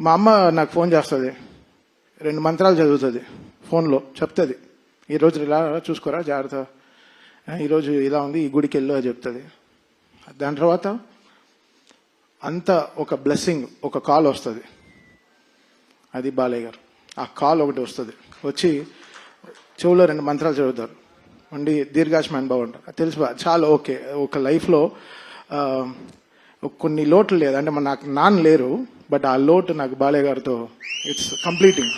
మా అమ్మ నాకు ఫోన్ చేస్తుంది, 2 మంత్రాలు చదువుతుంది ఫోన్లో, చెప్తుంది ఈరోజు ఇలా చూసుకోరా జాగ్రత్త, ఈరోజు ఇలా ఉంది, ఈ గుడికి వెళ్ళు అని చెప్తుంది. దాని తర్వాత అంత ఒక బ్లెస్సింగ్, ఒక కాల్ వస్తుంది, అది బాలయ్య గారు. ఆ కాల్ ఒకటి వస్తుంది, వచ్చి చెవులో 2 మంత్రాలు చదువుతారు, ఉండి దీర్ఘాయుష్మాన్ భవ అంటారు. తెలుసు చాలా ఓకే. ఒక లైఫ్లో కొన్ని లోట్లు లేదు అంటే నాకు నాన్న లేరు, బట్ ఆ లోటు నాకు బాలయ్య గారితో ఇట్స్ కంప్లీటింగ్.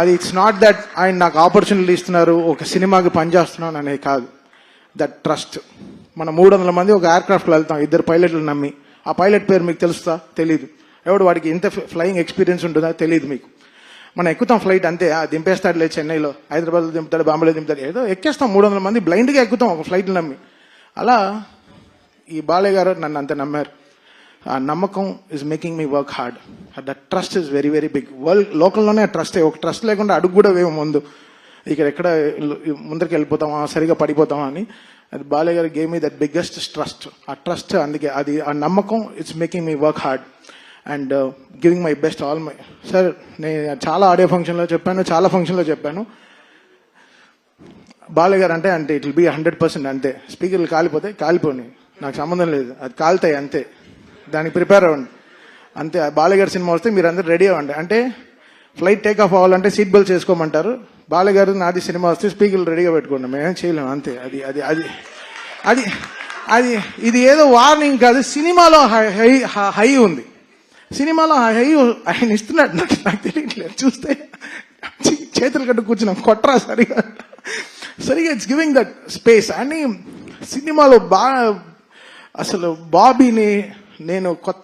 అది ఇట్స్ నాట్ దట్ ఆయన నాకు ఆపర్చునిటీ ఇస్తున్నారు, ఒక సినిమాకి పనిచేస్తున్నాను అనేది కాదు. That trust. మనం 300 మంది ఒక ఎయిర్క్రాఫ్ట్లో వెళ్తాం, 2 పైలట్లు నమ్మి. ఆ పైలట్ పేరు మీకు తెలుస్తా? తెలీదు. ఎవడు వాడికి ఇంత ఫ్లయింగ్ ఎక్స్పీరియన్స్ ఉంటుందా? తెలియదు మీకు. మనం ఎక్కుతాం ఫ్లైట్ అంతే, దింపేస్తాడు లేదు, చెన్నైలో, హైదరాబాద్లో దింపుతాడు, బాంబేలో దింపుతాడు, ఏదో ఎక్కేస్తాం. 300 మంది బ్లైండ్గా ఎక్కుతాం ఒక ఫ్లైట్లు నమ్మి. అలా ఈ బాలయ్య గారు నన్ను అంత నమ్మారు. ఆ నమ్మకం is making me work hard. That trust is very very big. World లోకల్లోనే ఆ ట్రస్టే. ఒక ట్రస్ట్ లేకుండా అడుగు కూడా వేము ముందు, ఇక్కడ ఎక్కడ ముందరికి వెళ్ళిపోతామా, సరిగా పడిపోతామా అని. అది బాలయ్య గారు game me that biggest trust. ఆ ట్రస్ట్, అందుకే అది ఆ నమ్మకం it's making me work hard and giving my best all my. Sir, నేను చాలా ఆడియో ఫంక్షన్లో చెప్పాను, చాలా ఫంక్షన్లో చెప్పాను, బాలయ్య గారు అంటే ఇట్ విల్ బి 100% అంతే. స్పీకర్లు కాలిపోతే కాలిపోయి, నాకు సంబంధం లేదు, అది కాలుతాయి అంతే, దానికి ప్రిపేర్ అవ్వండి అంతే. బాలయ్య గారి సినిమా వస్తే మీరు అందరూ రెడీ అవ్వండి. అంటే ఫ్లైట్ టేక్ ఆఫ్ అవ్వాలంటే సీట్ బెల్ట్ చేసుకోమంటారు, బాలయ్య గారు నాది సినిమా వస్తే స్పీకర్లు రెడీగా పెట్టుకోండి, మేమేం చేయలేము అంతే. అది అది అది అది అది ఇది ఏదో వార్నింగ్ కాదు, సినిమాలో హై ఉంది, సినిమాలో హై ఆయన ఇస్తున్నాడు. నాకు తెలియట్లేదు, చూస్తే చేతులు కట్టు కూర్చున్నాం, కొట్రా సరిగా ఇట్స్ గివింగ్ దట్ స్పేస్. అని సినిమాలో బాగా అసలు బాబీని నేను కొత్త